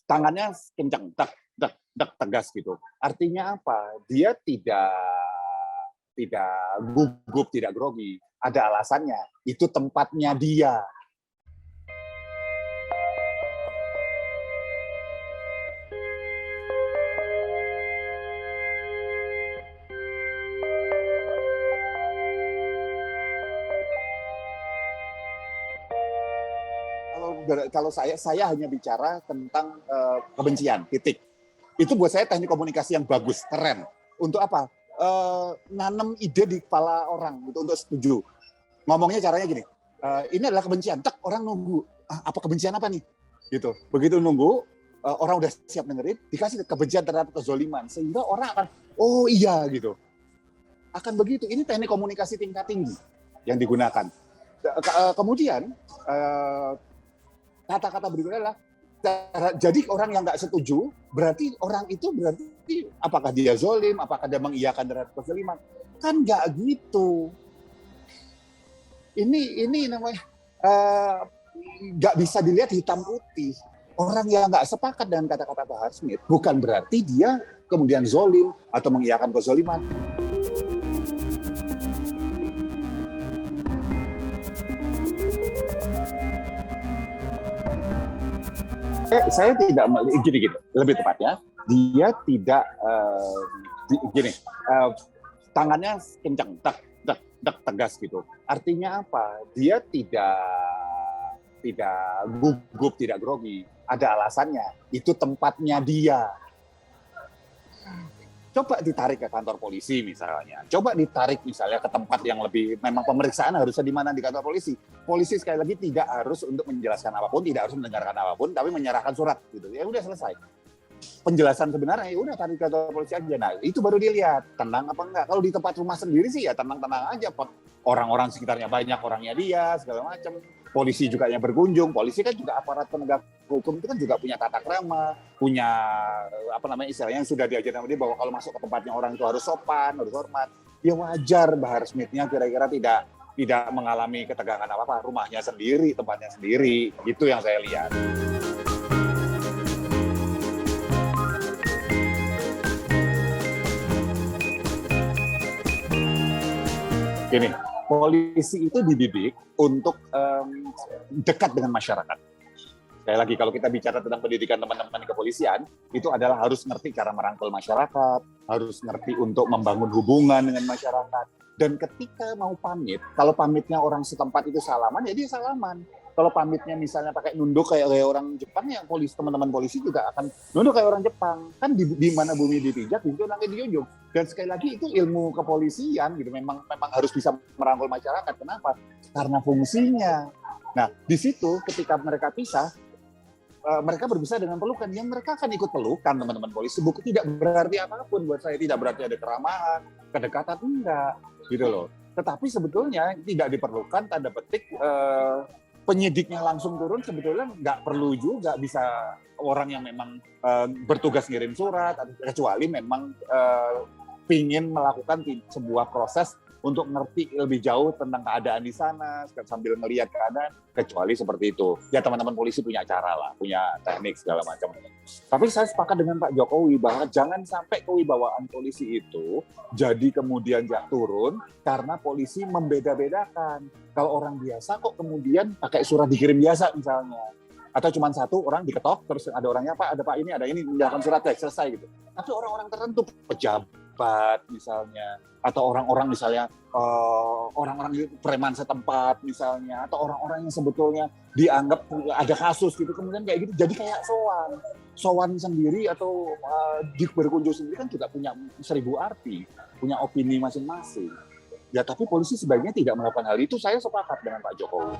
tangannya kencang, tek, tek, tek, tegas gitu. Artinya apa? Dia tidak gugup, tidak grogi. Ada alasannya. Itu tempatnya dia. Kalau saya hanya bicara tentang kebencian, titik. Itu buat saya teknik komunikasi yang bagus, keren. Untuk apa? Nanam ide di kepala orang gitu, untuk setuju. Ngomongnya caranya gini, ini adalah kebencian, tek, orang nunggu. Apa kebencian apa nih? Gitu. Begitu nunggu, orang udah siap dengerin, dikasih kebencian terhadap kezoliman. Sehingga orang akan, oh iya gitu. Akan begitu. Ini teknik komunikasi tingkat tinggi yang digunakan. Kemudian, kata-kata berikutnya adalah, jadi orang yang nggak setuju, berarti orang itu berarti apakah dia zolim, apakah dia mengiyakan terhadap kezaliman? Kan nggak gitu. Ini namanya nggak bisa dilihat hitam putih. Orang yang nggak sepakat dengan kata-kata Bahar Smith bukan berarti dia kemudian zolim atau mengiyakan kezoliman. Saya tidak gini, lebih tepatnya dia tidak tangannya kencang, tek, tek, tek, tegas gitu. Artinya apa? Dia tidak gugup, tidak grogi. Ada alasannya. Itu tempatnya dia. Coba ditarik ke kantor polisi misalnya. Coba ditarik misalnya ke tempat yang lebih, memang pemeriksaan harusnya di mana, di kantor polisi. Polisi sekali lagi tidak harus untuk menjelaskan apapun, tidak harus mendengarkan apapun, tapi menyerahkan surat gitu. Ya udah selesai. Penjelasan sebenarnya ya udah tarik ke kantor polisi aja. Nah, itu baru dilihat tenang apa enggak. Kalau di tempat rumah sendiri sih ya tenang-tenang aja. Orang-orang sekitarnya banyak, orangnya dia segala macam. Polisi juga yang berkunjung. Polisi kan juga aparat penegak hukum itu kan juga punya tata krama, punya istilahnya yang sudah diajarkan sama dia bahwa kalau masuk ke tempatnya orang itu harus sopan, harus hormat. Ya wajar Bahar Smith-nya kira-kira tidak mengalami ketegangan apa-apa. Rumahnya sendiri, tempatnya sendiri. Itu yang saya lihat. Gini, polisi itu dididik untuk dekat dengan masyarakat. Sekali lagi, kalau kita bicara tentang pendidikan teman-teman di kepolisian, itu adalah harus ngerti cara merangkul masyarakat, harus ngerti untuk membangun hubungan dengan masyarakat. Dan ketika mau pamit, kalau pamitnya orang setempat itu salaman, ya dia salaman. Kalau pamitnya misalnya pakai nunduk kayak orang Jepang, ya teman-teman polisi juga akan nunduk kayak orang Jepang. Kan di mana bumi dipijak, itu nanti dijunjung. Dan sekali lagi itu ilmu kepolisian gitu, memang harus bisa merangkul masyarakat. Kenapa? Karena fungsinya. Nah, di situ ketika mereka pisah, mereka berpisah dengan pelukan. Yang mereka akan ikut pelukan teman-teman polisi. Bukan tidak berarti apapun buat saya, tidak berarti ada keramahan, kedekatan, enggak, gitu loh. Tetapi sebetulnya tidak diperlukan tanda petik penyidiknya langsung turun, sebetulnya nggak perlu juga, bisa orang yang memang bertugas ngirim surat, kecuali memang ingin melakukan sebuah proses untuk ngerti lebih jauh tentang keadaan di sana, sambil melihat keadaan, kecuali seperti itu. Ya teman-teman polisi punya cara lah, punya teknik segala macam. Tapi saya sepakat dengan Pak Jokowi bahwa jangan sampai kewibawaan polisi itu jadi kemudian turun karena polisi membeda-bedakan. Kalau orang biasa kok kemudian pakai surat dikirim biasa misalnya. Atau cuma satu orang diketok, terus ada orangnya, Pak, ada Pak ini, ada ini, menjalankan surat teks, selesai gitu. Tapi orang-orang tertentu, pejabat misalnya, atau orang-orang misalnya, orang-orang preman setempat misalnya, atau orang-orang yang sebetulnya dianggap ada kasus gitu, kemudian kayak gitu, jadi kayak sowan sendiri atau berkunjung sendiri kan juga punya 1000 arti, punya opini masing-masing. Ya tapi polisi sebaiknya tidak melakukan hal itu, saya sepakat dengan Pak Jokowi.